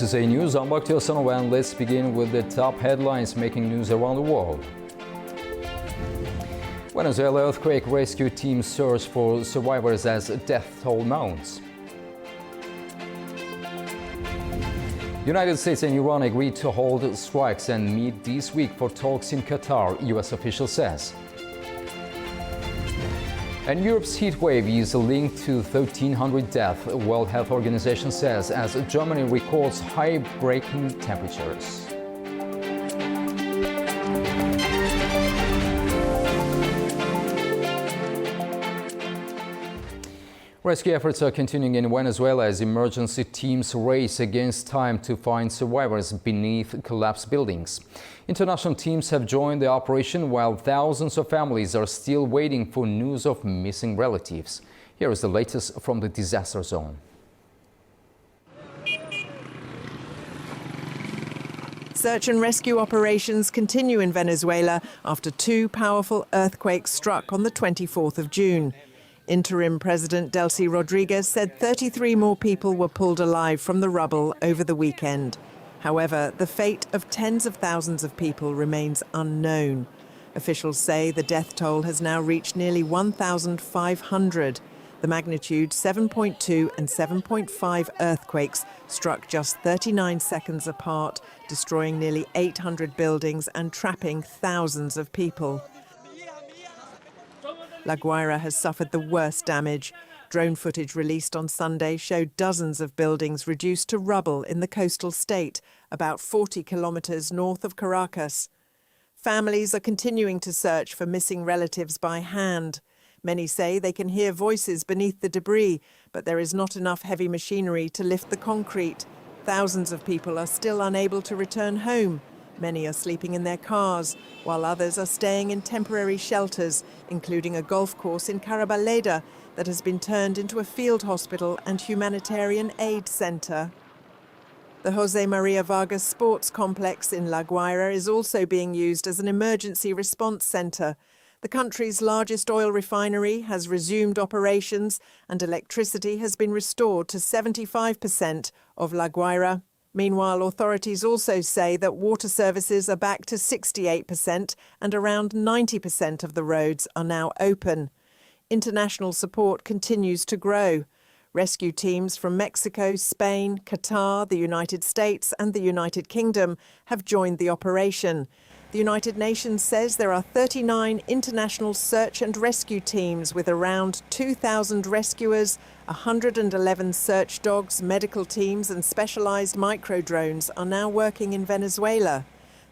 This is A News. I'm Bakhtiar Sanova, and let's begin with the top headlines making news around the world. Venezuela earthquake rescue team search for survivors as death toll mounts. United States and Iran agreed to hold strikes and meet this week for talks in Qatar, U.S. official says. And Europe's heat wave is linked to 1,300 deaths, World Health Organization says, as Germany records high breaking temperatures. Rescue efforts are continuing in Venezuela as emergency teams race against time to find survivors beneath collapsed buildings. International teams have joined the operation while thousands of families are still waiting for news of missing relatives. Here is the latest from the disaster zone. Search and rescue operations continue in Venezuela after two powerful earthquakes struck on the 24th of June. Interim President Delcy Rodriguez said 33 more people were pulled alive from the rubble over the weekend. However, the fate of tens of thousands of people remains unknown. Officials say the death toll has now reached nearly 1,500. The magnitude 7.2 and 7.5 earthquakes struck just 39 seconds apart, destroying nearly 800 buildings and trapping thousands of people. La Guaira has suffered the worst damage. Drone footage released on Sunday showed dozens of buildings reduced to rubble in the coastal state, about 40 kilometers north of Caracas. Families are continuing to search for missing relatives by hand. Many say they can hear voices beneath the debris, but there is not enough heavy machinery to lift the concrete. Thousands of people are still unable to return home. Many are sleeping in their cars, while others are staying in temporary shelters, including a golf course in Carabaleda that has been turned into a field hospital and humanitarian aid center. The Jose Maria Vargas Sports Complex in La Guaira is also being used as an emergency response center. The country's largest oil refinery has resumed operations and electricity has been restored to 75% of La Guaira. Meanwhile, authorities also say that water services are back to 68% and around 90% of the roads are now open. International support continues to grow. Rescue teams from Mexico, Spain, Qatar, the United States and the United Kingdom have joined the operation. The United Nations says there are 39 international search and rescue teams with around 2,000 rescuers, 111 search dogs, medical teams and specialized micro-drones are now working in Venezuela.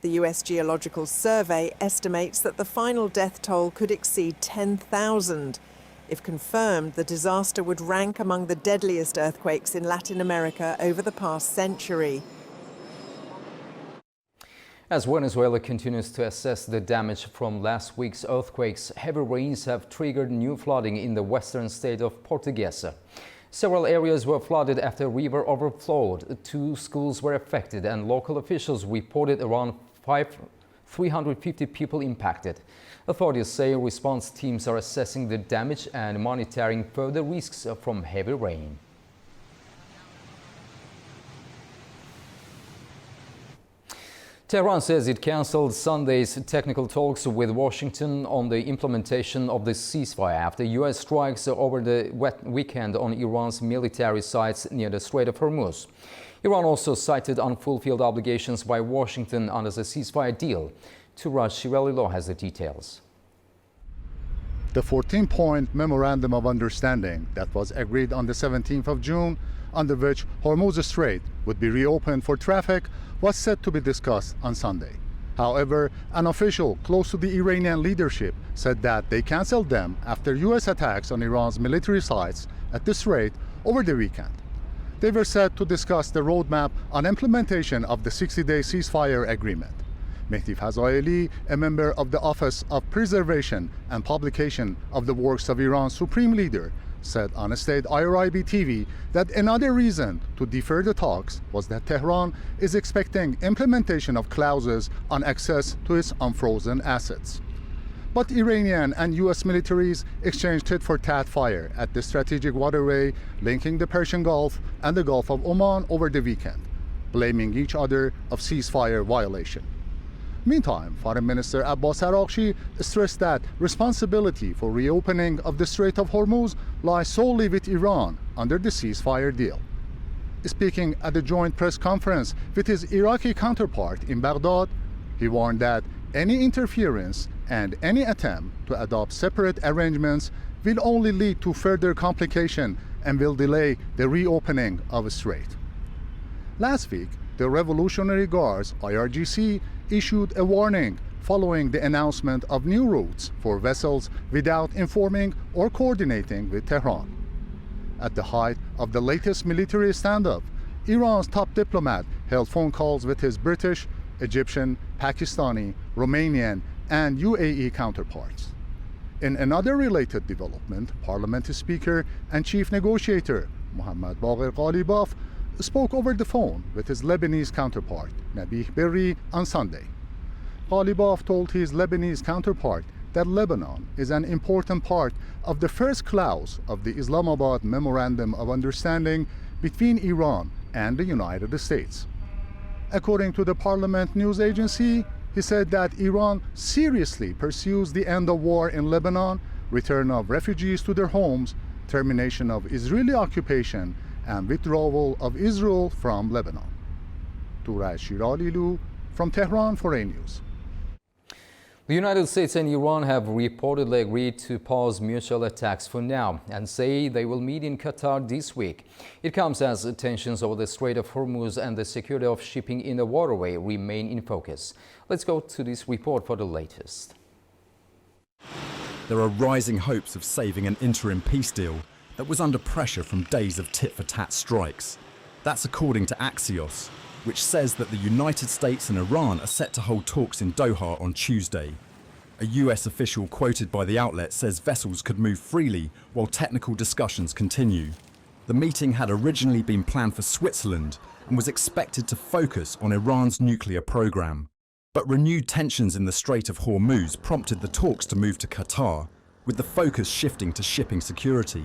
The US Geological Survey estimates that the final death toll could exceed 10,000. If confirmed, the disaster would rank among the deadliest earthquakes in Latin America over the past century. As Venezuela continues to assess the damage from last week's earthquakes, heavy rains have triggered new flooding in the western state of Portuguesa. Several areas were flooded after a river overflowed. 2 schools were affected and local officials reported around 350 people impacted. Authorities say response teams are assessing the damage and monitoring further risks from heavy rain. Tehran says it cancelled Sunday's technical talks with Washington on the implementation of the ceasefire after U.S. strikes over the weekend on Iran's military sites near the Strait of Hormuz. Iran also cited unfulfilled obligations by Washington under the ceasefire deal. Turaj Shiralilo has the details. The 14-point memorandum of understanding that was agreed on the 17th of June, under which Hormuz Strait would be reopened for traffic, was set to be discussed on Sunday. However, an official close to the Iranian leadership said that they canceled them after U.S. attacks on Iran's military sites at the Strait over the weekend. They were set to discuss the roadmap on implementation of the 60-day ceasefire agreement. Mehdi Fazayeli, a member of the Office of Preservation and Publication of the Works of Iran's Supreme Leader, said on state IRIB TV that another reason to defer the talks was that Tehran is expecting implementation of clauses on access to its unfrozen assets. But Iranian and U.S. militaries exchanged tit-for-tat fire at the strategic waterway linking the Persian Gulf and the Gulf of Oman over the weekend. blaming each other of ceasefire violation. Meantime, Foreign Minister Abbas Araghchi stressed that responsibility for reopening of the Strait of Hormuz lies solely with Iran under the ceasefire deal. Speaking at a joint press conference with his Iraqi counterpart in Baghdad, he warned that any interference and any attempt to adopt separate arrangements will only lead to further complication and will delay the reopening of the strait. Last week, the Revolutionary Guards, IRGC, issued a warning following the announcement of new routes for vessels without informing or coordinating with Tehran. At the height of the latest military standoff, Iran's top diplomat held phone calls with his British, Egyptian, Pakistani, Romanian, and UAE counterparts. In another related development, Parliament Speaker and Chief Negotiator Mohammad Bagher Ghalibaf spoke over the phone with his Lebanese counterpart, Nabih Berri, on Sunday. Ghalibaf told his Lebanese counterpart that Lebanon is an important part of the first clause of the Islamabad Memorandum of Understanding between Iran and the United States. According to the Parliament news agency, he said that Iran seriously pursues the end of war in Lebanon, return of refugees to their homes, termination of Israeli occupation, and withdrawal of Israel from Lebanon. Turaj Shiralilu from Tehran for A News. The United States and Iran have reportedly agreed to pause mutual attacks for now and say they will meet in Qatar this week. It comes as tensions over the Strait of Hormuz and the security of shipping in the waterway remain in focus. Let's go to this report for the latest. There are rising hopes of saving an interim peace deal that was under pressure from days of tit-for-tat strikes. That's according to Axios, which says that the United States and Iran are set to hold talks in Doha on Tuesday. A US official quoted by the outlet says vessels could move freely while technical discussions continue. The meeting had originally been planned for Switzerland and was expected to focus on Iran's nuclear program. But renewed tensions in the Strait of Hormuz prompted the talks to move to Qatar, with the focus shifting to shipping security.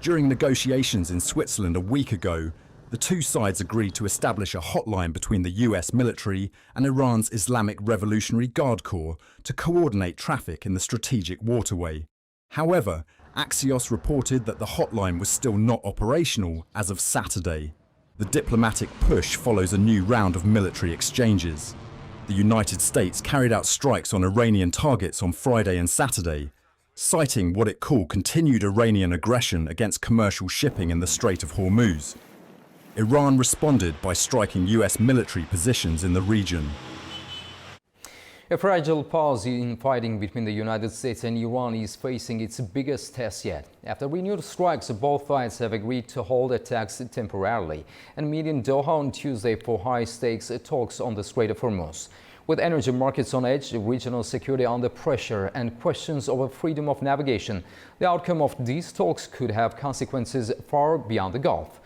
During negotiations in Switzerland a week ago, the two sides agreed to establish a hotline between the US military and Iran's Islamic Revolutionary Guard Corps to coordinate traffic in the strategic waterway. However, Axios reported that the hotline was still not operational as of Saturday. The diplomatic push follows a new round of military exchanges. The United States carried out strikes on Iranian targets on Friday and Saturday, citing what it called continued Iranian aggression against commercial shipping in the Strait of Hormuz. Iran responded by striking US military positions in the region. A fragile pause in fighting between the United States and Iran is facing its biggest test yet. After renewed strikes, both sides have agreed to hold attacks temporarily and meet in Doha on Tuesday for high-stakes talks on the Strait of Hormuz. With energy markets on edge, regional security under pressure, and questions over freedom of navigation, the outcome of these talks could have consequences far beyond the Gulf.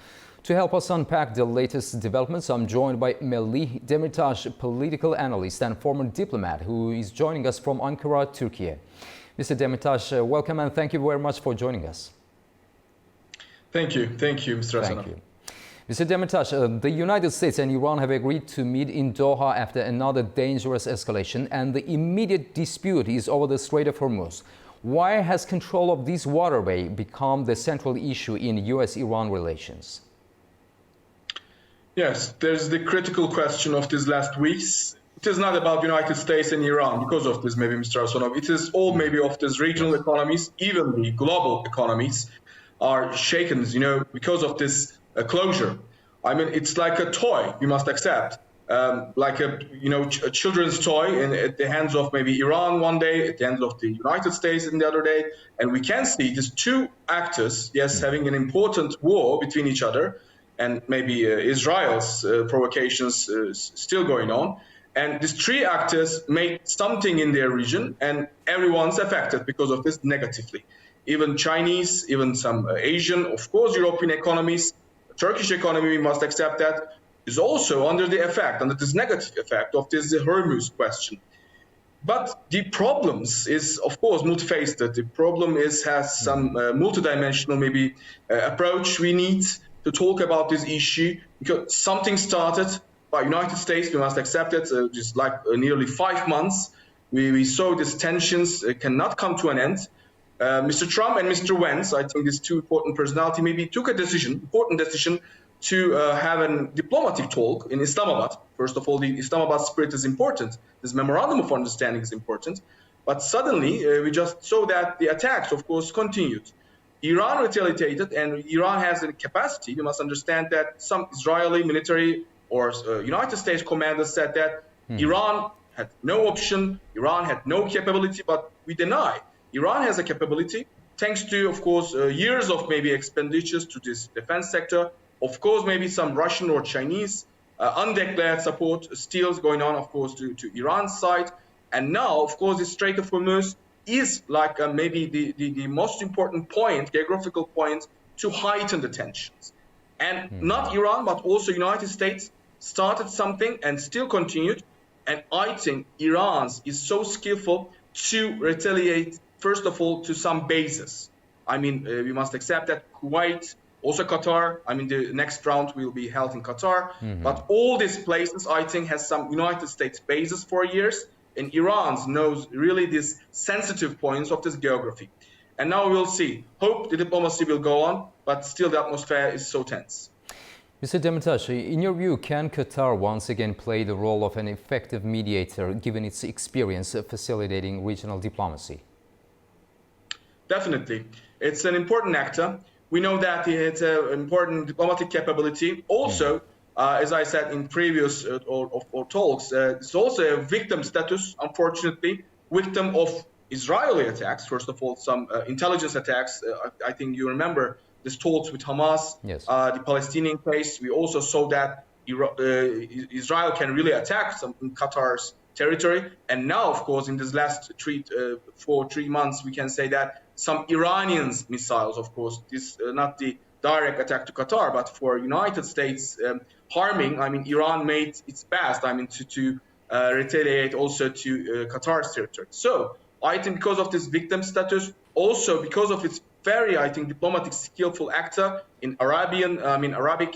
To help us unpack the latest developments, I'm joined by Melih Demirtas, political analyst and former diplomat, who is joining us from Ankara, Turkey. Mr. Demirtas, welcome and thank you very much for joining us. Thank you, Mr. Hasanov. Thank you. Mr. Demirtas, the United States and Iran have agreed to meet in Doha after another dangerous escalation, and the immediate dispute is over the Strait of Hormuz. Why has control of this waterway become the central issue in US-Iran relations? Yes, there's the critical question of these last weeks. It is not about United States and Iran because of this, maybe, Mr. Hasanov. It is all maybe of these regional economies, even the global economies are shaken, because of this closure. I mean, it's like a toy, you must accept, like a children's toy at the hands of maybe Iran one day, at the hands of the United States in the other day. And we can see these two actors, yes, having an important war between each other, and maybe Israel's provocations still going on. And these three actors made something in their region, and everyone's affected because of this negatively. Even Chinese, even some Asian, of course, European economies, Turkish economy, we must accept that, is also under the effect, under this negative effect of this Hormuz question. But the problems is, of course, multifaceted. The problem has some multidimensional maybe approach we need. to talk about this issue because something started by United States. We must accept it. Just like nearly 5 months, we saw these tensions cannot come to an end. Mr. Trump and Mr. Vance, I think these two important personalities maybe took a important decision to have a diplomatic talk in Islamabad. First of all, the Islamabad spirit is important. This memorandum of understanding is important. But suddenly, we just saw that the attacks, of course, continued. Iran retaliated, and Iran has a capacity. You must understand that some Israeli military or United States commanders said that Iran had no option, Iran had no capability, but we deny. Iran has a capability, thanks to, of course, years of maybe expenditures to this defense sector. Of course, maybe some Russian or Chinese undeclared support still going on, of course, to Iran's side. And now, of course, the Strait of Hormuz is like maybe the most important point, geographical point, to heighten the tensions. And not Iran, but also United States started something and still continued. And I think Iran is so skillful to retaliate, first of all, to some bases. I mean, we must accept that Kuwait, also Qatar, I mean, the next round will be held in Qatar. But all these places, I think, has some United States bases for years. And Iran knows really these sensitive points of this geography. And now we'll see. Hope the diplomacy will go on, but still the atmosphere is so tense. Mr. Demirtas, in your view, can Qatar once again play the role of an effective mediator, given its experience of facilitating regional diplomacy? Definitely. It's an important actor. We know that it's an important diplomatic capability. Also, as I said in previous talks, it's also a victim status, unfortunately, victim of Israeli attacks. First of all, some intelligence attacks. I think you remember these talks with Hamas, yes. The Palestinian case. We also saw that Israel can really attack some in Qatar's territory. And now, of course, in this last 3 months, we can say that some Iranian missiles, of course, this not the direct attack to Qatar, but for United States harming, I mean, Iran made its best, I mean, to retaliate also to Qatar's territory. So I think because of this victim status, also because of its very, I think, diplomatic skillful actor in Arabic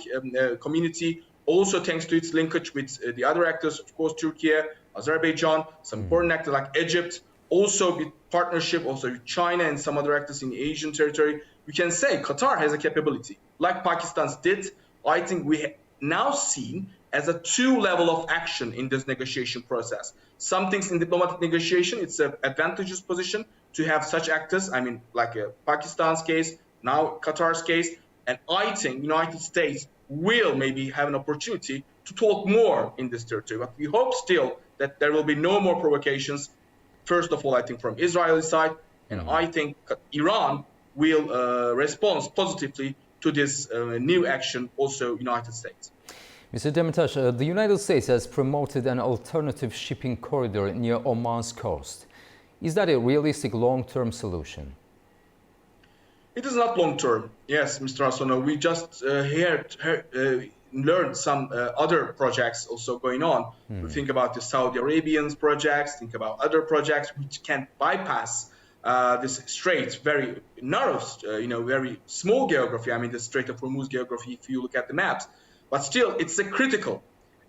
community, also thanks to its linkage with the other actors, of course, Turkey, Azerbaijan, some important actors like Egypt, also with partnership also with China and some other actors in the Asian territory. We can say Qatar has a capability, like Pakistan's did. I think we now seen as a two level of action in this negotiation process. Some things in diplomatic negotiation, it's an advantageous position to have such actors. I mean, like Pakistan's case, now Qatar's case. And I think United States will maybe have an opportunity to talk more in this territory. But we hope still that there will be no more provocations. First of all, I think from Israeli side, and I think Iran will respond positively to this new action, also United States. Mr. Demirtas, the United States has promoted an alternative shipping corridor near Oman's coast. Is that a realistic long-term solution? It is not long-term. Yes, Mr. Asano, we just learned some other projects also going on. We think about the Saudi Arabian projects, think about other projects which can bypass this strait, very narrow, very small geography. I mean, the Strait of Hormuz geography, if you look at the maps. But still, it's a critical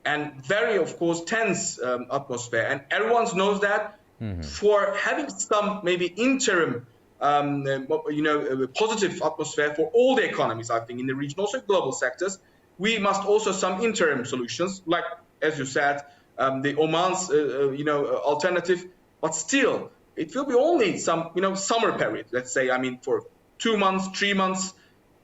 and very, of course, tense atmosphere. And everyone knows that for having some maybe interim, positive atmosphere for all the economies, I think, in the region, also global sectors, we must also some interim solutions, like, as you said, the Oman's, alternative. But still, it will be only some, summer period, let's say, I mean, for 2 months, 3 months.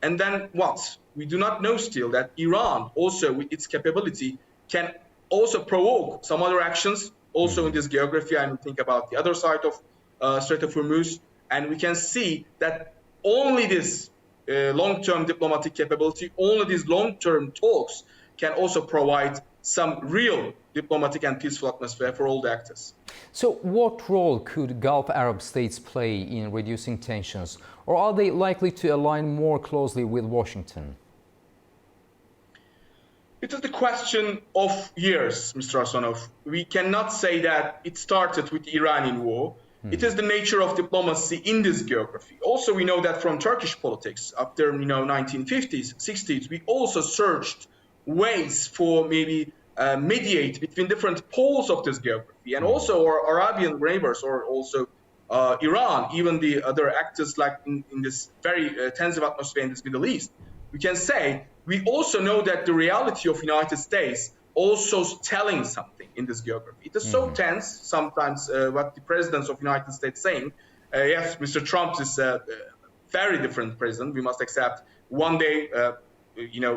And then what? We do not know still that Iran also with its capability can also provoke some other actions also in this geography. I mean, think about the other side of Strait of Hormuz. And we can see that only this long-term diplomatic capability, only these long-term talks can also provide some real diplomatic and peaceful atmosphere for all the actors. So what role could Gulf Arab states play in reducing tensions, or are they likely to align more closely with Washington? It is the question of years, Mr. Asanov. We cannot say that it started with the Iranian war. It is the nature of diplomacy in this geography. Also, we know that from Turkish politics after 1950s, 60s, we also searched ways for maybe mediate between different poles of this geography, and also our Arabian neighbors, or also Iran, even the other actors like in this very tensive atmosphere in this Middle East. We can say we also know that the reality of United States also telling something in this geography. It is so tense sometimes what the presidents of United States saying. Yes, Mr. Trump is a very different president. We must accept one day,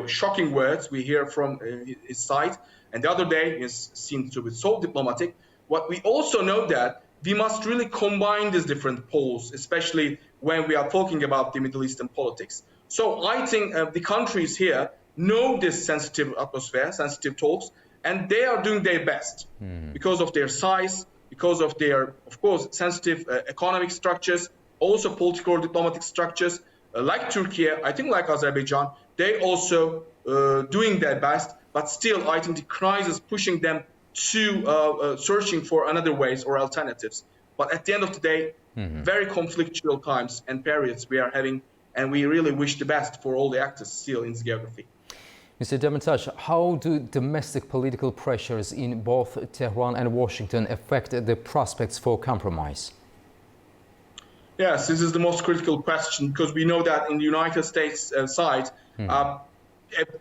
shocking words we hear from his side, and the other day is seemed to be so diplomatic. What we also know that we must really combine these different poles, especially when we are talking about the Middle Eastern politics. So I think the countries here know this sensitive atmosphere, sensitive talks, and they are doing their best because of their size, because of their, of course, sensitive economic structures, also political or diplomatic structures. Like Turkey, I think like Azerbaijan, they also doing their best, but still I think the crisis pushing them to searching for another ways or alternatives. But at the end of the day, very conflictual times and periods we are having, and we really wish the best for all the actors still in this geography. Mr. Demirtas, how do domestic political pressures in both Tehran and Washington affect the prospects for compromise? Yes, this is the most critical question, because we know that in the United States side, a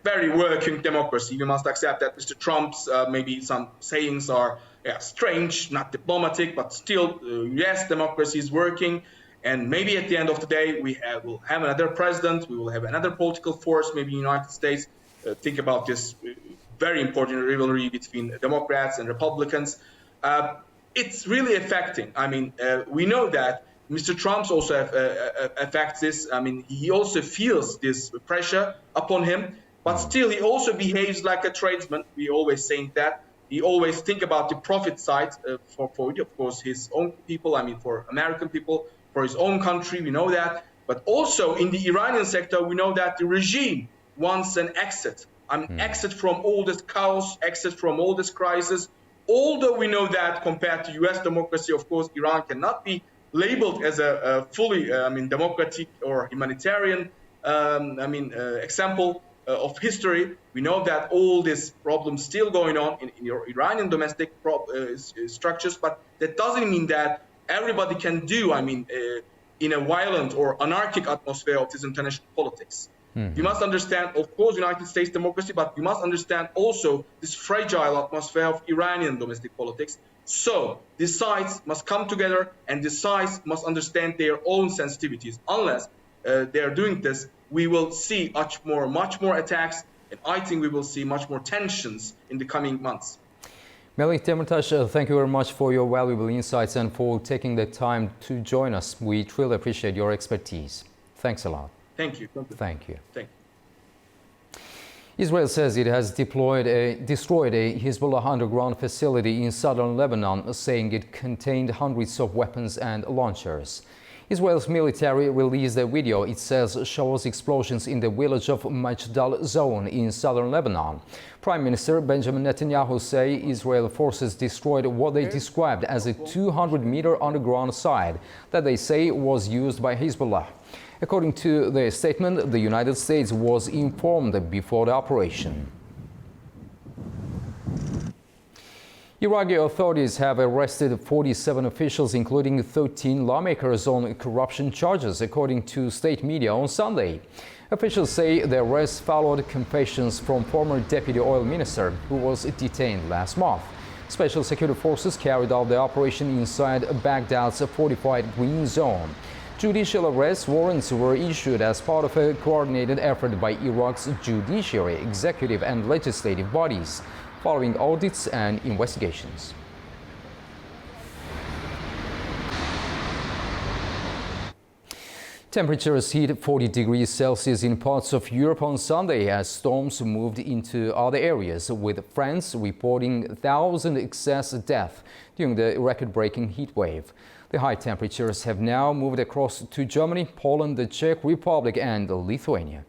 very working democracy, we must accept that Mr. Trump's maybe some sayings are strange, not diplomatic, but still, yes, democracy is working. And maybe at the end of the day, will have another president, we will have another political force, maybe United States. Think about this very important rivalry between Democrats and Republicans. It's really affecting. I mean, we know that Mr. Trump's also affects this. I mean, he also feels this pressure upon him, but still he also behaves like a tradesman. We always saying that. He always think about the profit side for of course, his own people, I mean, for American people, for his own country, we know that. But also in the Iranian sector, we know that the regime wants an exit. Exit from all this chaos, exit from all this crisis. Although we know that compared to US democracy, of course, Iran cannot be labeled as a fully, democratic or humanitarian, example of history. We know that all these problems still going on in Iranian domestic structures, but that doesn't mean that everybody can do, in a violent or anarchic atmosphere of this international politics. You must understand, of course, United States democracy, but you must understand also this fragile atmosphere of Iranian domestic politics. So the sides must come together, and the sides must understand their own sensitivities. Unless they are doing this, we will see much more attacks, and I think we will see much more tensions in the coming months. Melih Demirtas, thank you very much for your valuable insights and for taking the time to join us. We truly appreciate your expertise. Thanks a lot. Thank you. Thank you. Thank you. Israel says it has destroyed a Hezbollah underground facility in southern Lebanon, saying it contained hundreds of weapons and launchers. Israel's military released a video, it says, shows explosions in the village of Majdal zone in southern Lebanon. Prime Minister Benjamin Netanyahu say Israel forces destroyed what they described as a 200-meter underground site that they say was used by Hezbollah. According to the statement, the United States was informed before the operation. Iraqi authorities have arrested 47 officials, including 13 lawmakers, on corruption charges, according to state media on Sunday. Officials say the arrests followed confessions from former deputy oil minister, who was detained last month. Special security forces carried out the operation inside Baghdad's fortified green zone. Judicial arrest warrants were issued as part of a coordinated effort by Iraq's judiciary, executive and legislative bodies, following audits and investigations. Temperatures hit 40 degrees Celsius in parts of Europe on Sunday as storms moved into other areas, with France reporting 1,000 excess deaths during the record-breaking heat wave. The high temperatures have now moved across to Germany, Poland, the Czech Republic and Lithuania.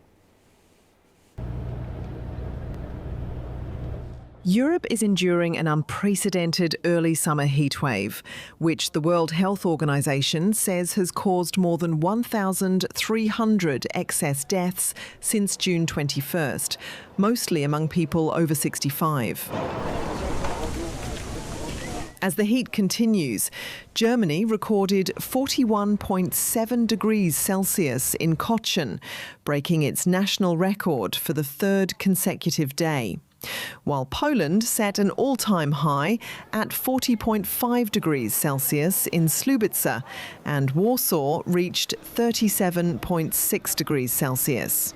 Europe is enduring an unprecedented early summer heatwave, which the World Health Organization says has caused more than 1,300 excess deaths since June 21st, mostly among people over 65. As the heat continues, Germany recorded 41.7 degrees Celsius in Cochin, breaking its national record for the third consecutive day, while Poland set an all-time high at 40.5 degrees Celsius in Słubice, and Warsaw reached 37.6 degrees Celsius.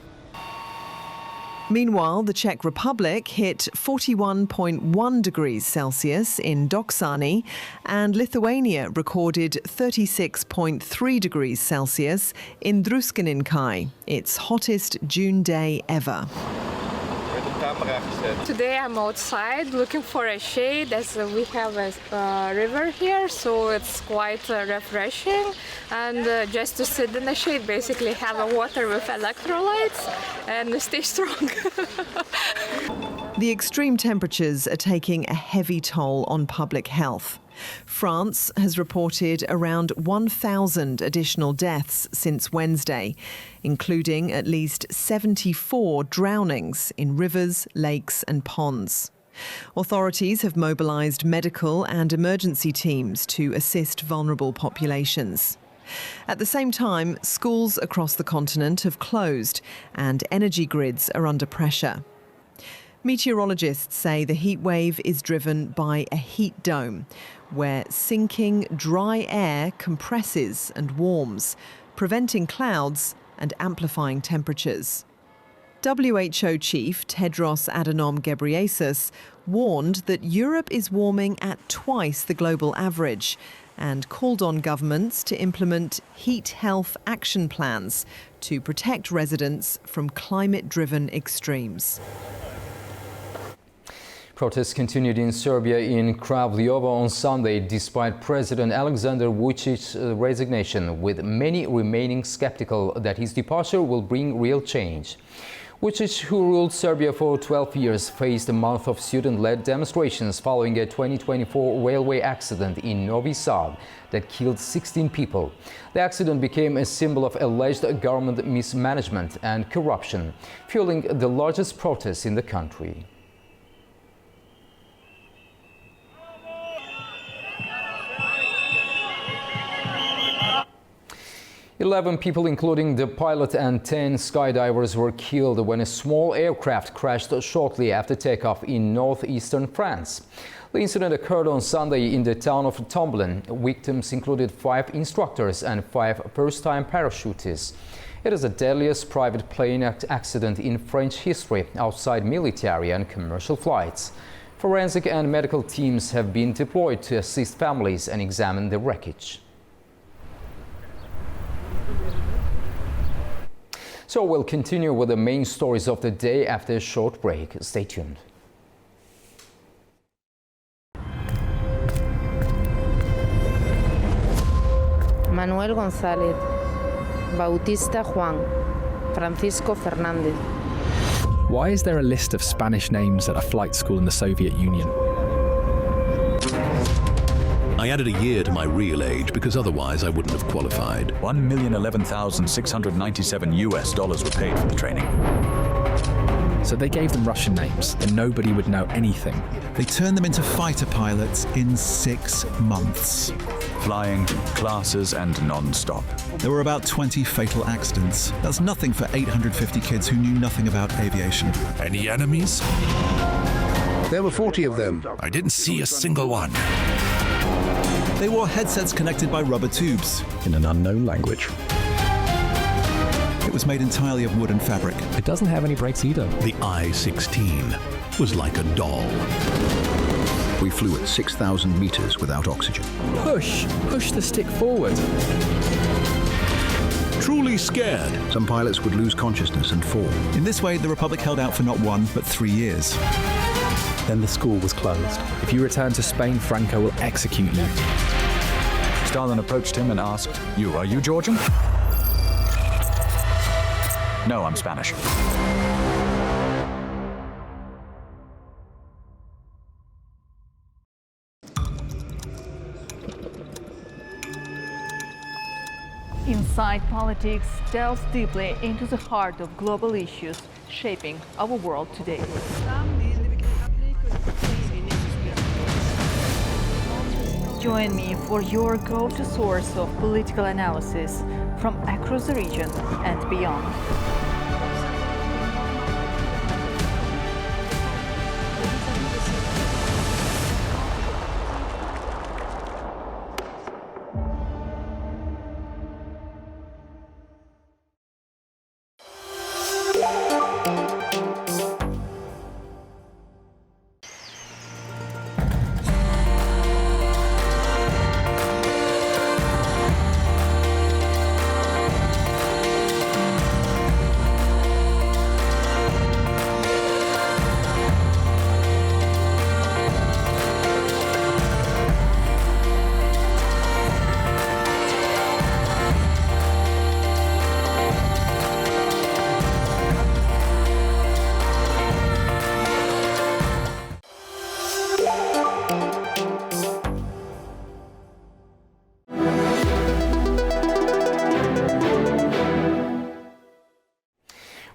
Meanwhile, the Czech Republic hit 41.1 degrees Celsius in Doksany, and Lithuania recorded 36.3 degrees Celsius in Druskininkai, its hottest June day ever. Today I'm outside looking for a shade, as we have a river here, so it's quite refreshing, and just to sit in the shade, basically have a water with electrolytes and stay strong. The extreme temperatures are taking a heavy toll on public health. France has reported around 1,000 additional deaths since Wednesday, including at least 74 drownings in rivers, lakes and ponds. Authorities have mobilised medical and emergency teams to assist vulnerable populations. At the same time, schools across the continent have closed and energy grids are under pressure. Meteorologists say the heat wave is driven by a heat dome, where sinking dry air compresses and warms, preventing clouds and amplifying temperatures. WHO Chief Tedros Adhanom Ghebreyesus warned that Europe is warming at twice the global average and called on governments to implement heat health action plans to protect residents from climate-driven extremes. Protests continued in Serbia in Kraljevo on Sunday, despite President Alexander Vucic's resignation, with many remaining skeptical that his departure will bring real change. Vucic, who ruled Serbia for 12 years, faced a month of student-led demonstrations following a 2024 railway accident in Novi Sad that killed 16 people. The accident became a symbol of alleged government mismanagement and corruption, fueling the largest protests in the country. 11 people, including the pilot and 10 skydivers, were killed when a small aircraft crashed shortly after takeoff in northeastern France. The incident occurred on Sunday in the town of Tomblain. Victims included 5 instructors and 5 first-time parachutists. It is the deadliest private plane accident in French history outside military and commercial flights. Forensic and medical teams have been deployed to assist families and examine the wreckage. So we'll continue with the main stories of the day after a short break. Stay tuned. Manuel González, Bautista Juan, Francisco Fernández. Why is there a list of Spanish names at a flight school in the Soviet Union? I added a year to my real age because otherwise I wouldn't have qualified. $1,011,697 were paid for the training. So they gave them Russian names and nobody would know anything. They turned them into fighter pilots in 6 months. Flying, classes and non-stop. There were about 20 fatal accidents. That's nothing for 850 kids who knew nothing about aviation. Any enemies? There were 40 of them. I didn't see a single one. They wore headsets connected by rubber tubes. In an unknown language. It was made entirely of wood and fabric. It doesn't have any brakes either. The I-16 was like a doll. We flew at 6,000 meters without oxygen. Push the stick forward. Truly scared. Some pilots would lose consciousness and fall. In this way, the Republic held out for not 1, but 3 years. Then the school was closed. If you return to Spain, Franco will execute you. Stalin approached him and asked, are you Georgian? No, I'm Spanish. Inside Politics delves deeply into the heart of global issues shaping our world today. Join me for your go-to source of political analysis from across the region and beyond.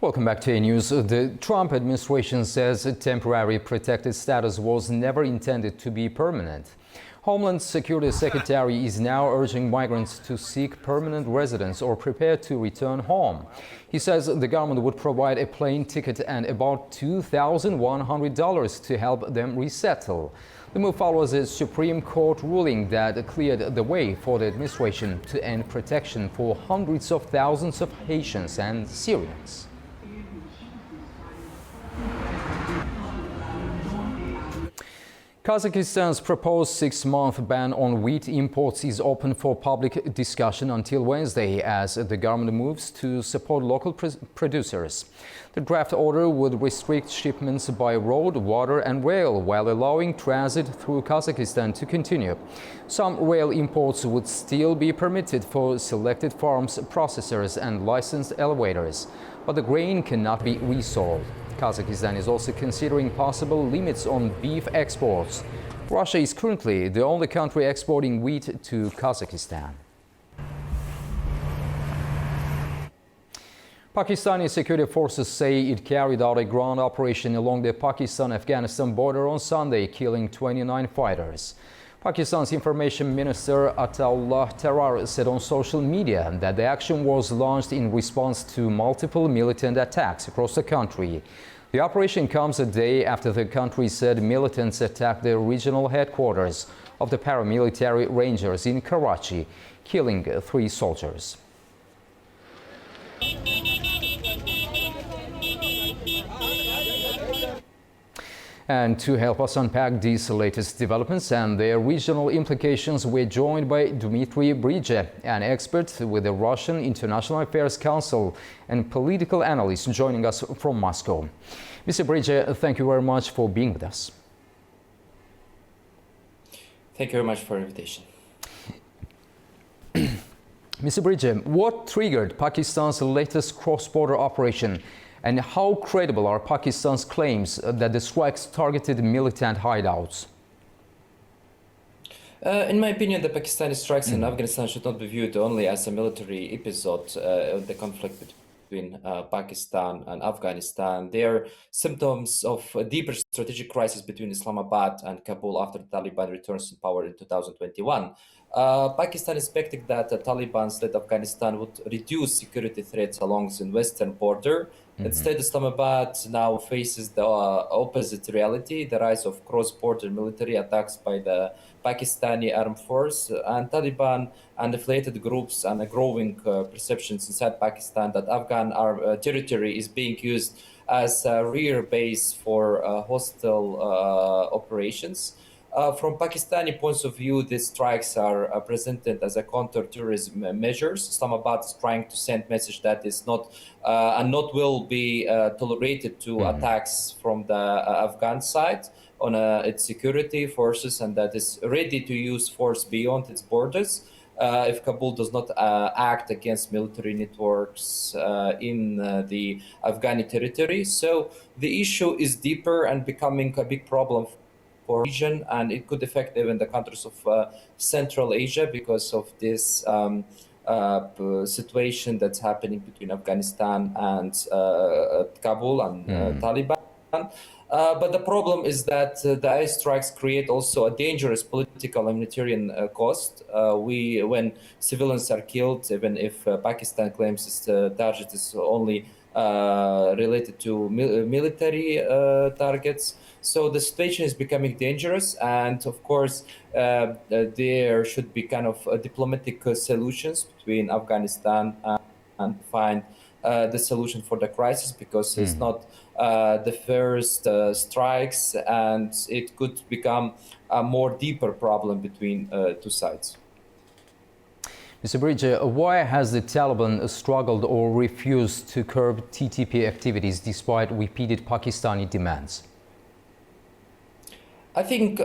Welcome back to A News. The Trump administration says a temporary protected status was never intended to be permanent. Homeland Security Secretary is now urging migrants to seek permanent residence or prepare to return home. He says the government would provide a plane ticket and about $2,100 to help them resettle. The move follows a Supreme Court ruling that cleared the way for the administration to end protection for hundreds of thousands of Haitians and Syrians. Kazakhstan's proposed 6-month ban on wheat imports is open for public discussion until Wednesday as the government moves to support local producers. The draft order would restrict shipments by road, water and rail while allowing transit through Kazakhstan to continue. Some rail imports would still be permitted for selected farms, processors and licensed elevators, but the grain cannot be resold. Kazakhstan is also considering possible limits on beef exports. Russia is currently the only country exporting wheat to Kazakhstan. Pakistani security forces say it carried out a ground operation along the Pakistan-Afghanistan border on Sunday, killing 29 fighters. Pakistan's Information Minister Ataullah Tarar said on social media that the action was launched in response to multiple militant attacks across the country. The operation comes a day after the country said militants attacked the regional headquarters of the paramilitary Rangers in Karachi, killing 3 soldiers. And to help us unpack these latest developments and their regional implications, we're joined by Dmitry Brije, an expert with the Russian International Affairs Council and political analyst joining us from Moscow. Mr. Brije, thank you very much for being with us. Thank you very much for the invitation. Mr. Brije, what triggered Pakistan's latest cross-border operation? And how credible are Pakistan's claims that the strikes targeted militant hideouts? In my opinion, the Pakistani strikes in Afghanistan should not be viewed only as a military episode of the conflict between Pakistan and Afghanistan. They are symptoms of a deeper strategic crisis between Islamabad and Kabul after the Taliban returns to power in 2021. Pakistan expected that the Taliban-led Afghanistan would reduce security threats along the western border. Instead, Islamabad now faces the opposite reality, the rise of cross-border military attacks by the Pakistani armed force and Taliban and affiliated groups, and a growing perceptions inside Pakistan that Afghan territory is being used as a rear base for hostile operations. From Pakistani points of view, these strikes are presented as a counter-terrorism measures. Islamabad is trying to send message that is not and not will be tolerated to attacks from the Afghan side on its security forces, and that is ready to use force beyond its borders if Kabul does not act against military networks in the Afghani territory. So the issue is deeper and becoming a big problem for the region, and it could affect even the countries of Central Asia because of this situation that's happening between Afghanistan and Kabul and Taliban. But the problem is that the airstrikes create also a dangerous political and humanitarian cost. When civilians are killed, even if Pakistan claims its target is only related to military targets. So the situation is becoming dangerous, and of course there should be kind of diplomatic solutions between Afghanistan and find the solution for the crisis, because it's not the first strikes, and it could become a more deeper problem between two sides. Mr. Bridge, why has the Taliban struggled or refused to curb TTP activities despite repeated Pakistani demands? I think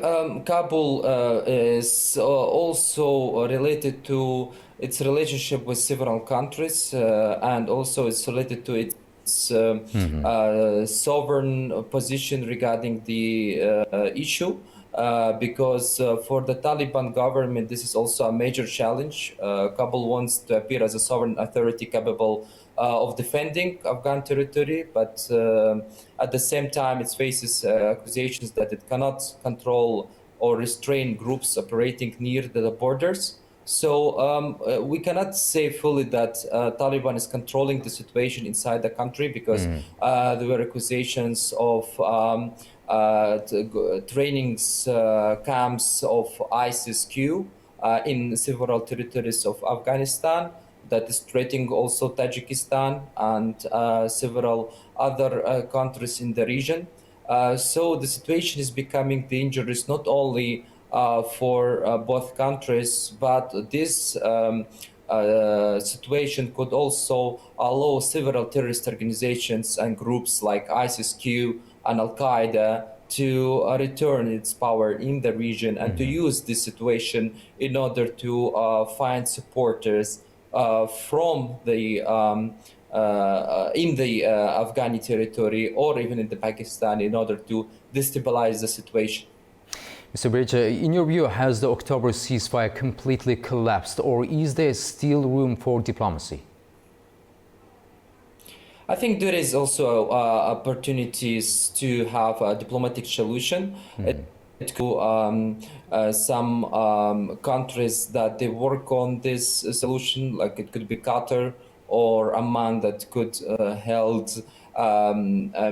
Kabul is also related to its relationship with several countries, and also it's related to its sovereign position regarding the issue. Because for the Taliban government, this is also a major challenge. Kabul wants to appear as a sovereign authority capable of defending Afghan territory, but at the same time it faces accusations that it cannot control or restrain groups operating near the borders. So we cannot say fully that Taliban is controlling the situation inside the country, because there were accusations of trainings camps of ISIS-Q in several territories of Afghanistan that is threatening also Tajikistan and several other countries in the region. So the situation is becoming dangerous not only for both countries, but this situation could also allow several terrorist organizations and groups like ISIS-Q and Al-Qaeda to return its power in the region and to use this situation in order to find supporters from the in the Afghani territory or even in the Pakistan in order to destabilize the situation. Mr. Bridge, in your view, has the October ceasefire completely collapsed, or is there still room for diplomacy? I think there is also opportunities to have a diplomatic solution. To some countries that they work on this solution, like it could be Qatar or Amman, that could held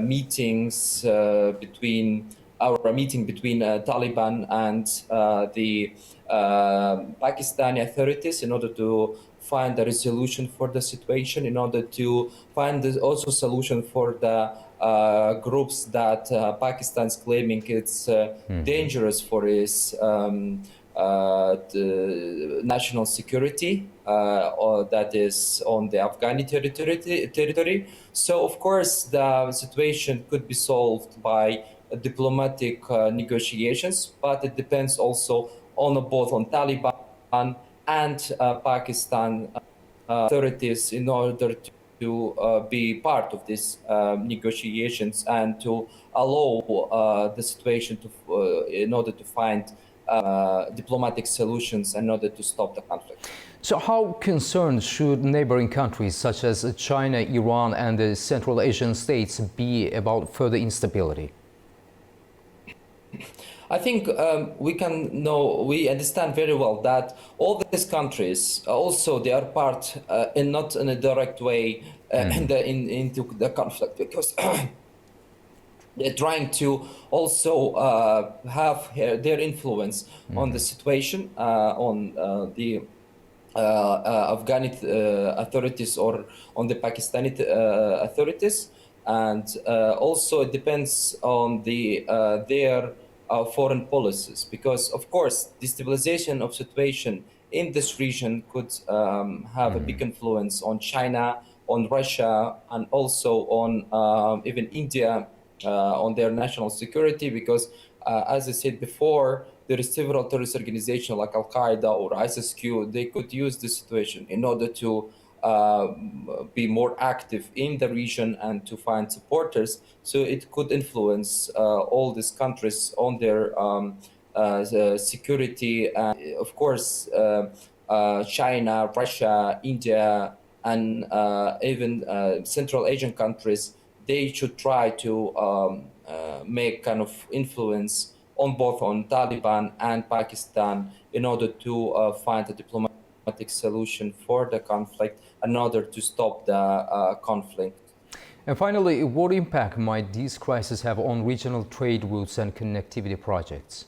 meetings between a meeting between Taliban and the Pakistani authorities in order to find a resolution for the situation, in order to find also solution for the groups that Pakistan is claiming it's dangerous for its national security, or that is on the Afghani territory. So of course the situation could be solved by diplomatic negotiations, but it depends also on both on Taliban and Pakistan authorities in order to be part of these negotiations and to allow the situation to in order to find diplomatic solutions in order to stop the conflict. So how concerned should neighboring countries such as China, Iran and the Central Asian states be about further instability? I think we understand very well that all these countries also they are part and not in a direct way into the conflict, because they're trying to also have their influence on the situation, on the Afghani authorities or on the Pakistani authorities, and also it depends on their foreign policies, because of course destabilization of situation in this region could have a big influence on China, on Russia, and also on even India, on their national security, because as I said before, there is several terrorist organizations like Al-Qaeda or ISIS-Q. They could use this situation in order to be more active in the region and to find supporters. So it could influence all these countries on their security. And of course, China, Russia, India, and even Central Asian countries, they should try to make kind of influence on both on Taliban and Pakistan in order to find a diplomatic solution for the conflict, in order to stop the conflict. And finally, what impact might these crises have on regional trade routes and connectivity projects?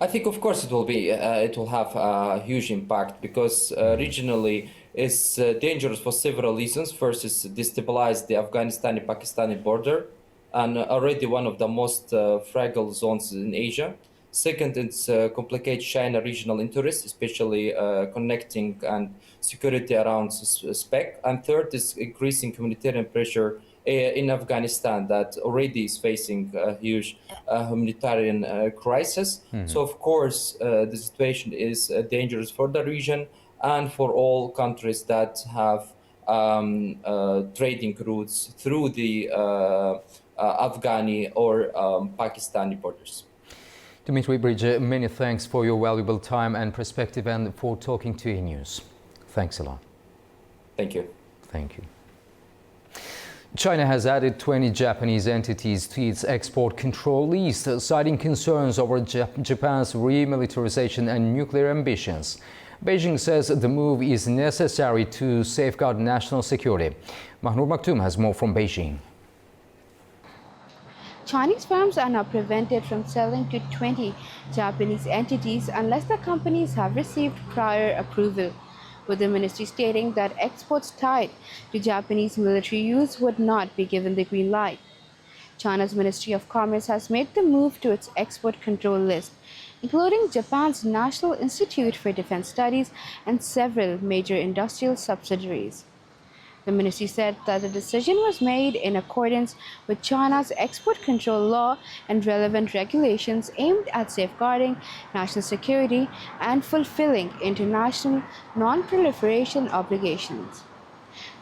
I think, of course, it will have a huge impact because regionally it's dangerous for several reasons. First, is destabilize the Afghanistani-Pakistani border, and already one of the most fragile zones in Asia. Second, it's complicate China regional interests, especially connecting and security around SPEC. And third is increasing humanitarian pressure in Afghanistan that already is facing a huge humanitarian crisis. So, of course, the situation is dangerous for the region and for all countries that have trading routes through the Afghani or Pakistani borders. Dmitry Bridge, many thanks for your valuable time and perspective and for talking to E-News. Thanks a lot. Thank you. Thank you. China has added 20 Japanese entities to its export control list, citing concerns over Japan's remilitarization and nuclear ambitions. Beijing says the move is necessary to safeguard national security. Mahnur Maktoum has more from Beijing. Chinese firms are now prevented from selling to 20 Japanese entities unless the companies have received prior approval, with the ministry stating that exports tied to Japanese military use would not be given the green light. China's Ministry of Commerce has made the move to its export control list, including Japan's National Institute for Defense Studies and several major industrial subsidiaries. The ministry said that the decision was made in accordance with China's export control law and relevant regulations aimed at safeguarding national security and fulfilling international non-proliferation obligations.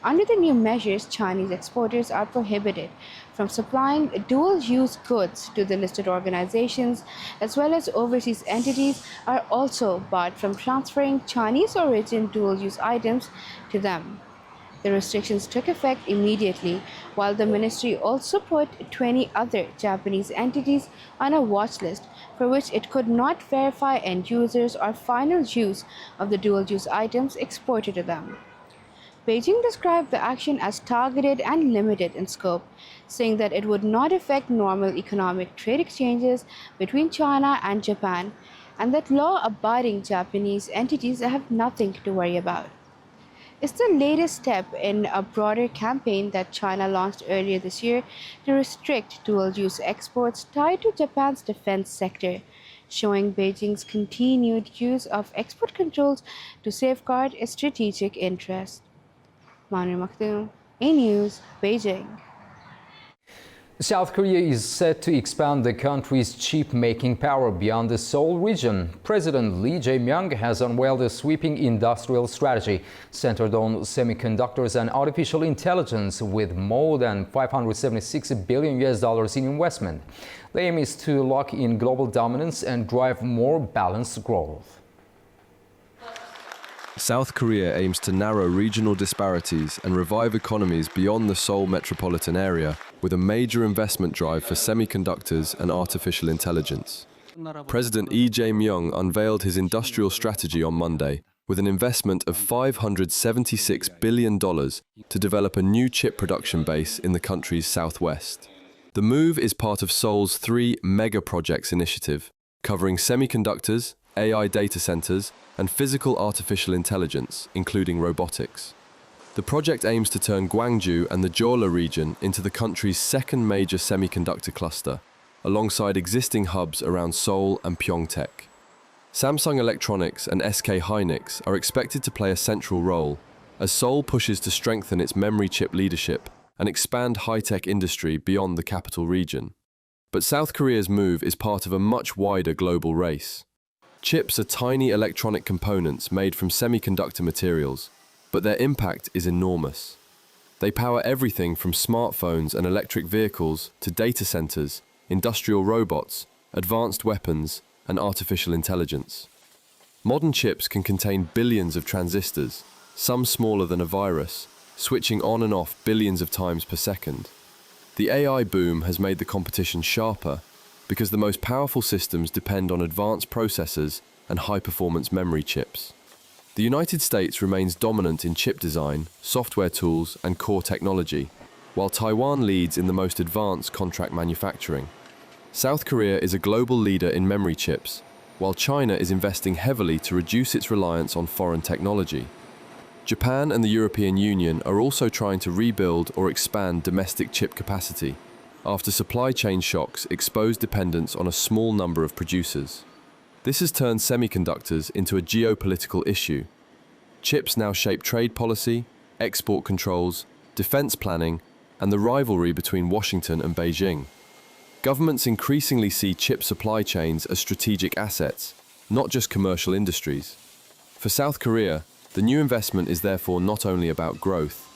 Under the new measures, Chinese exporters are prohibited from supplying dual-use goods to the listed organizations, as well as overseas entities are also barred from transferring Chinese-origin dual-use items to them. The restrictions took effect immediately, while the ministry also put 20 other Japanese entities on a watch list for which it could not verify end users or final use of the dual-use items exported to them. Beijing described the action as targeted and limited in scope, saying that it would not affect normal economic trade exchanges between China and Japan, and that law-abiding Japanese entities have nothing to worry about. It's the latest step in a broader campaign that China launched earlier this year to restrict dual-use exports tied to Japan's defense sector, showing Beijing's continued use of export controls to safeguard its strategic interests. Mahnur Maktoum, E-News, Beijing. South Korea is set to expand the country's chip-making power beyond the Seoul region. President Lee Jae-myung has unveiled a sweeping industrial strategy centered on semiconductors and artificial intelligence with more than $576 billion in investment. The aim is to lock in global dominance and drive more balanced growth. South Korea aims to narrow regional disparities and revive economies beyond the Seoul metropolitan area with a major investment drive for semiconductors and artificial intelligence. President Lee Jae-myung unveiled his industrial strategy on Monday with an investment of $576 billion to develop a new chip production base in the country's southwest. The move is part of Seoul's 3 mega projects initiative, covering semiconductors, AI data centers, and physical artificial intelligence, including robotics. The project aims to turn Gwangju and the Jeolla region into the country's second major semiconductor cluster, alongside existing hubs around Seoul and Pyeongtaek. Samsung Electronics and SK Hynix are expected to play a central role as Seoul pushes to strengthen its memory chip leadership and expand high-tech industry beyond the capital region. But South Korea's move is part of a much wider global race. Chips are tiny electronic components made from semiconductor materials, but their impact is enormous. They power everything from smartphones and electric vehicles to data centers, industrial robots, advanced weapons, and artificial intelligence. Modern chips can contain billions of transistors, some smaller than a virus, switching on and off billions of times per second. The AI boom has made the competition sharper because the most powerful systems depend on advanced processors and high-performance memory chips. The United States remains dominant in chip design, software tools, and core technology, while Taiwan leads in the most advanced contract manufacturing. South Korea is a global leader in memory chips, while China is investing heavily to reduce its reliance on foreign technology. Japan and the European Union are also trying to rebuild or expand domestic chip capacity, after supply chain shocks exposed dependence on a small number of producers. This has turned semiconductors into a geopolitical issue. Chips now shape trade policy, export controls, defense planning, and the rivalry between Washington and Beijing. Governments increasingly see chip supply chains as strategic assets, not just commercial industries. For South Korea, the new investment is therefore not only about growth,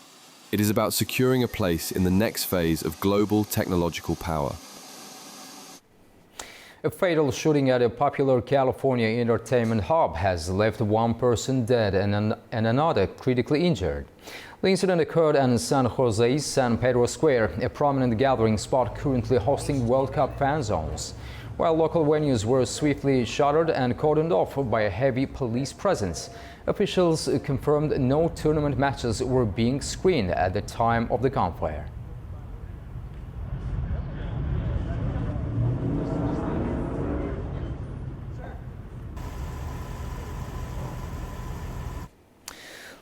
it is about securing a place in the next phase of global technological power. A fatal shooting at a popular California entertainment hub has left one person dead and another critically injured. The incident occurred in San Jose's San Pedro Square, a prominent gathering spot currently hosting World Cup fan zones. While local venues were swiftly shuttered and cordoned off by a heavy police presence, officials confirmed no tournament matches were being screened at the time of the gunfire.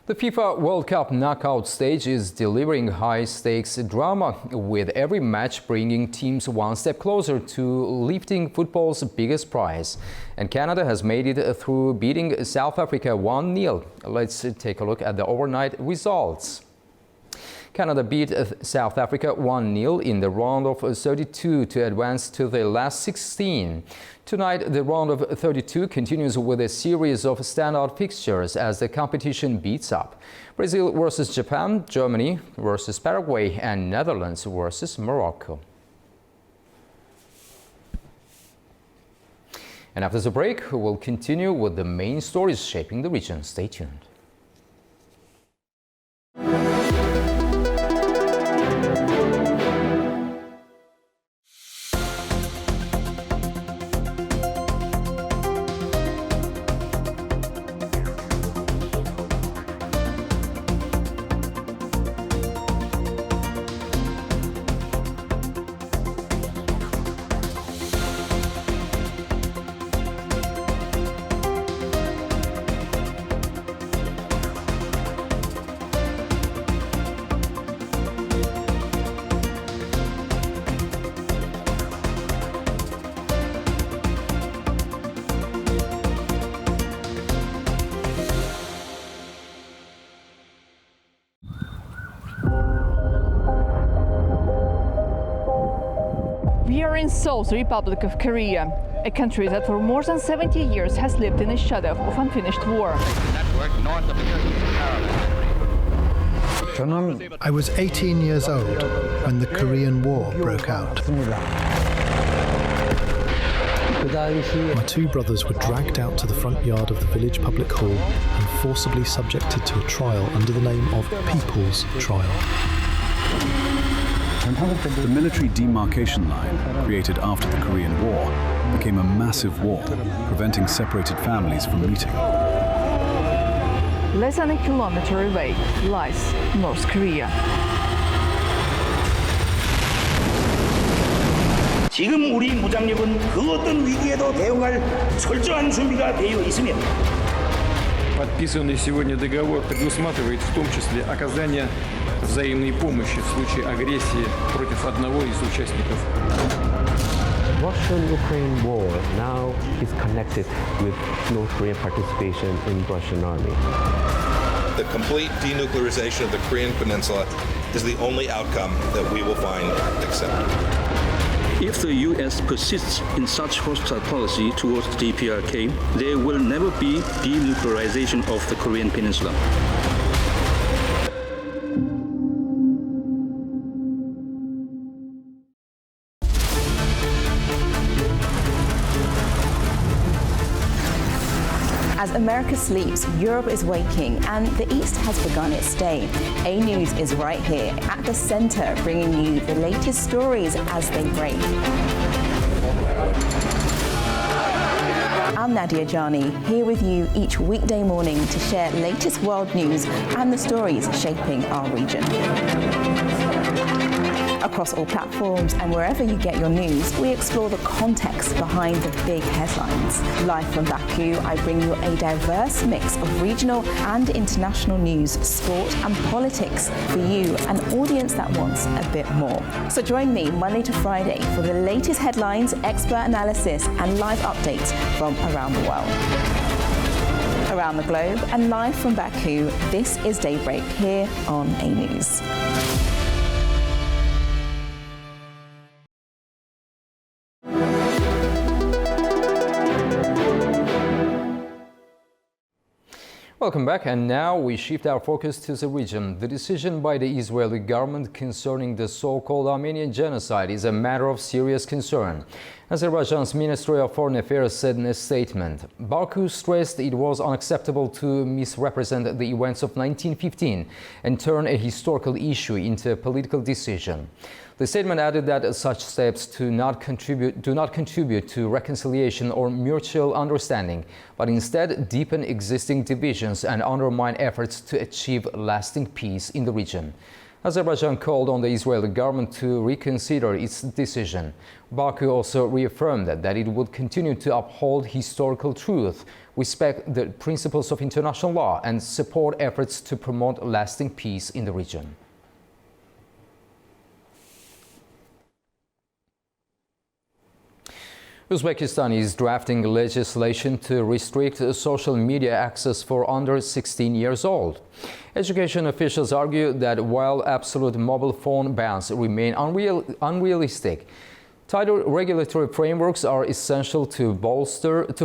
The FIFA World Cup knockout stage is delivering high-stakes drama, with every match bringing teams one step closer to lifting football's biggest prize. And Canada has made it through beating South Africa 1-0. Let's take a look at the overnight results. Canada beat South Africa 1-0 in the round of 32 to advance to the last 16. Tonight, the round of 32 continues with a series of standout fixtures as the competition beats up. Brazil versus Japan, Germany versus Paraguay, and Netherlands versus Morocco. And after the break, we'll continue with the main stories shaping the region. Stay tuned. We are in Seoul, the Republic of Korea, a country that for more than 70 years has lived in a shadow of unfinished war. I was 18 years old when the Korean War broke out. My two brothers were dragged out to the front yard of the village public hall and forcibly subjected to a trial under the name of People's Trial. The military demarcation line, created after the Korean War, became a massive wall, preventing separated families from meeting. Less than a kilometer away lies North Korea. 지금 우리 무장력은 그 어떤 위기에도 대응할 철저한 준비가 되어 있으며 Подписанный сегодня договор предусматривает в том числе оказание взаимной помощи в случае агрессии против одного из участников. Russian-Ukraine war now is connected with North Korean participation in Russian army. The complete denuclearization of the Korean Peninsula is the only outcome that we will find acceptable. If the U.S. persists in such hostile policy towards the DPRK, there will never be denuclearization of the Korean Peninsula. As America sleeps, Europe is waking, and the East has begun its day. A News is right here at the center, bringing you the latest stories as they break. I'm Nadia Jani, here with you each weekday morning to share latest world news and the stories shaping our region. Across all platforms and wherever you get your news, we explore the context behind the big headlines. Live from Baku, I bring you a diverse mix of regional and international news, sport and politics for you, an audience that wants a bit more. So join me Monday to Friday for the latest headlines, expert analysis and live updates from around the world. Around the globe and live from Baku, this is Daybreak here on A News. Welcome back, and now we shift our focus to the region. The decision by the Israeli government concerning the so-called Armenian genocide is a matter of serious concern. Azerbaijan's Ministry of Foreign Affairs said in a statement, Baku stressed it was unacceptable to misrepresent the events of 1915 and turn a historical issue into a political decision. The statement added that such steps do not contribute to reconciliation or mutual understanding, but instead deepen existing divisions and undermine efforts to achieve lasting peace in the region. Azerbaijan called on the Israeli government to reconsider its decision. Baku also reaffirmed that it would continue to uphold historical truth, respect the principles of international law, and support efforts to promote lasting peace in the region. Uzbekistan is drafting legislation to restrict social media access for under 16 years old. Education officials argue that while absolute mobile phone bans remain unrealistic, tighter regulatory frameworks are essential to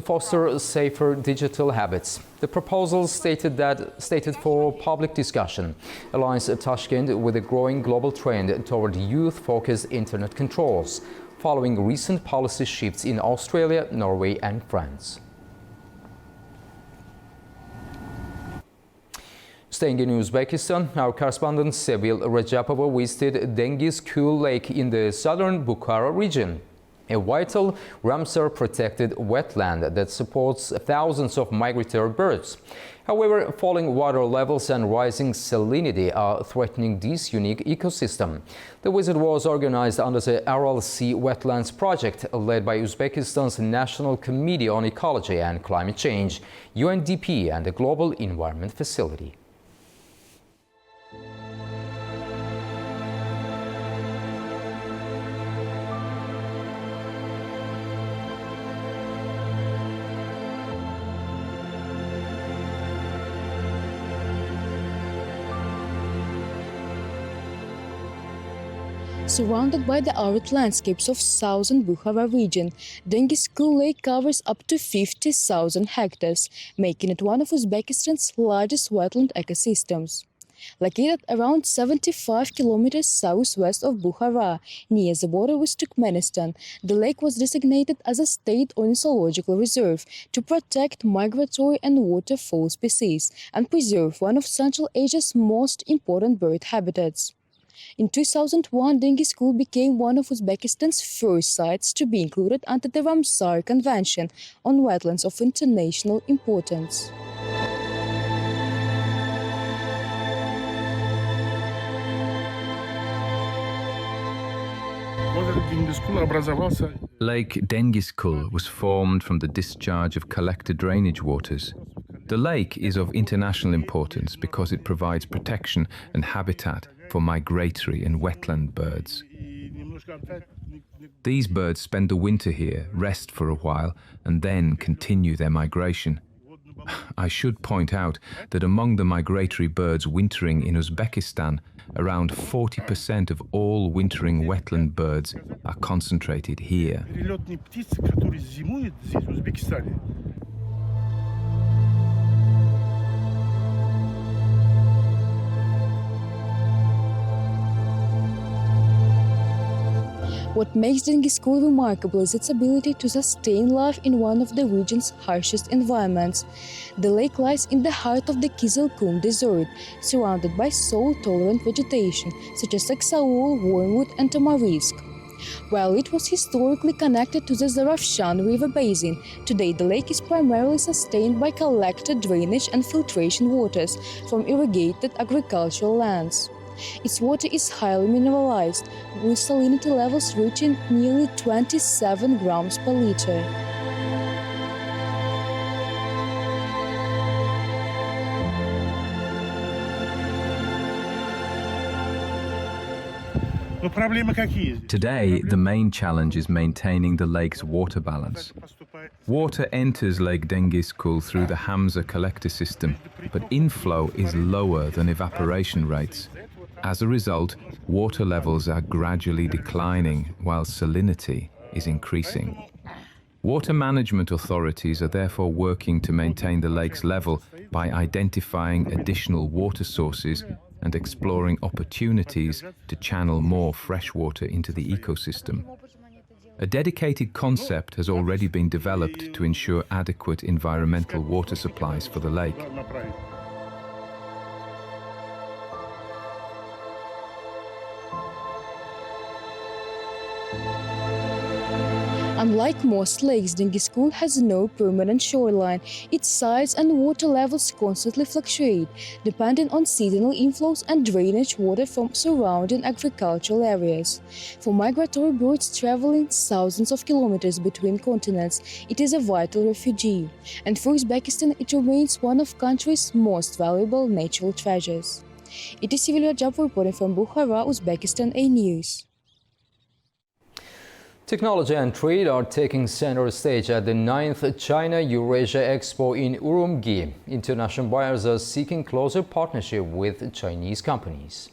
foster safer digital habits. The proposal stated for public discussion aligns Tashkent with a growing global trend toward youth-focused internet controls, following recent policy shifts in Australia, Norway and France. Staying in Uzbekistan, our correspondent Sevil Rajapova visited Dengiz Kul Lake in the southern Bukhara region, a vital Ramsar-protected wetland that supports thousands of migratory birds. However, falling water levels and rising salinity are threatening this unique ecosystem. The visit was organized under the Aral Sea Wetlands Project, led by Uzbekistan's National Committee on Ecology and Climate Change, UNDP, and the Global Environment Facility. Surrounded by the arid landscapes of southern Bukhara region, Dengiz Kul Lake covers up to 50,000 hectares, making it one of Uzbekistan's largest wetland ecosystems. Located around 75 kilometers southwest of Bukhara, near the border with Turkmenistan, the lake was designated as a state ornithological reserve to protect migratory and waterfowl species and preserve one of Central Asia's most important bird habitats. In 2001, Dengiz Kul became one of Uzbekistan's first sites to be included under the Ramsar Convention on Wetlands of International Importance. Lake Dengiz Kul was formed from the discharge of collected drainage waters. The lake is of international importance because it provides protection and habitat for migratory and wetland birds. These birds spend the winter here, rest for a while, and then continue their migration. I should point out that among the migratory birds wintering in Uzbekistan, around 40% of all wintering wetland birds are concentrated here. What makes Dengiz-Kul remarkable is its ability to sustain life in one of the region's harshest environments. The lake lies in the heart of the Kizilkum Desert, surrounded by salt-tolerant vegetation such as saxaul, wormwood and tamarisk. While it was historically connected to the Zarafshan River basin, today the lake is primarily sustained by collected drainage and filtration waters from irrigated agricultural lands. Its water is highly mineralized, with salinity levels reaching nearly 27 grams per liter. Today, the main challenge is maintaining the lake's water balance. Water enters Lake Dengiz-Kul through the Hamza collector system, but inflow is lower than evaporation rates. As a result, water levels are gradually declining while salinity is increasing. Water management authorities are therefore working to maintain the lake's level by identifying additional water sources and exploring opportunities to channel more fresh water into the ecosystem. A dedicated concept has already been developed to ensure adequate environmental water supplies for the lake. Unlike most lakes, Dengiz-Kul has no permanent shoreline. Its size and water levels constantly fluctuate, depending on seasonal inflows and drainage water from surrounding agricultural areas. For migratory birds traveling thousands of kilometers between continents, it is a vital refuge. And for Uzbekistan, it remains one of the country's most valuable natural treasures. It is Sivil Rajab reporting from Bukhara, Uzbekistan A News. Technology and trade are taking center stage at the 9th China-Eurasia Expo in Urumqi. International buyers are seeking closer partnership with Chinese companies.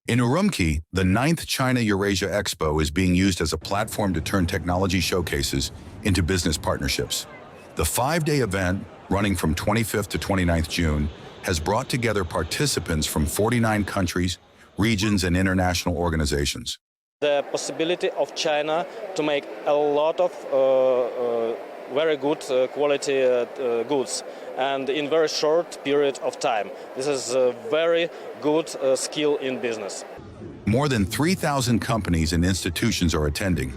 In Urumqi, the 9th China-Eurasia Expo is being used as a platform to turn technology showcases into business partnerships. The 5-day event, running from 25th to 29th June, has brought together participants from 49 countries, regions, and international organizations. The possibility of China to make a lot of very good quality goods and in very short period of time. This is a very good skill in business. More than 3,000 companies and institutions are attending,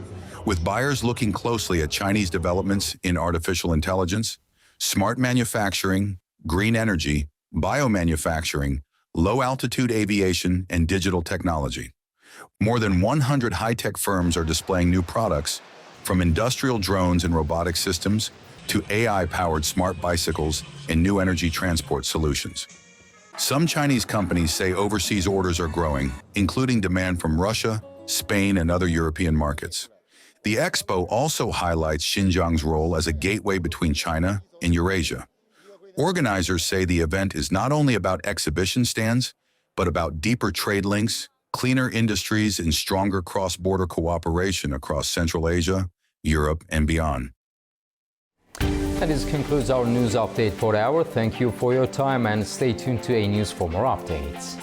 with buyers looking closely at Chinese developments in artificial intelligence, smart manufacturing, green energy, biomanufacturing, low-altitude aviation, and digital technology. More than 100 high-tech firms are displaying new products, from industrial drones and robotic systems to AI-powered smart bicycles and new energy transport solutions. Some Chinese companies say overseas orders are growing, including demand from Russia, Spain, and other European markets. The expo also highlights Xinjiang's role as a gateway between China and Eurasia. Organizers say the event is not only about exhibition stands, but about deeper trade links, cleaner industries, and stronger cross-border cooperation across Central Asia, Europe, and beyond. And this concludes our news update for the hour. Thank you for your time and stay tuned to A News for more updates.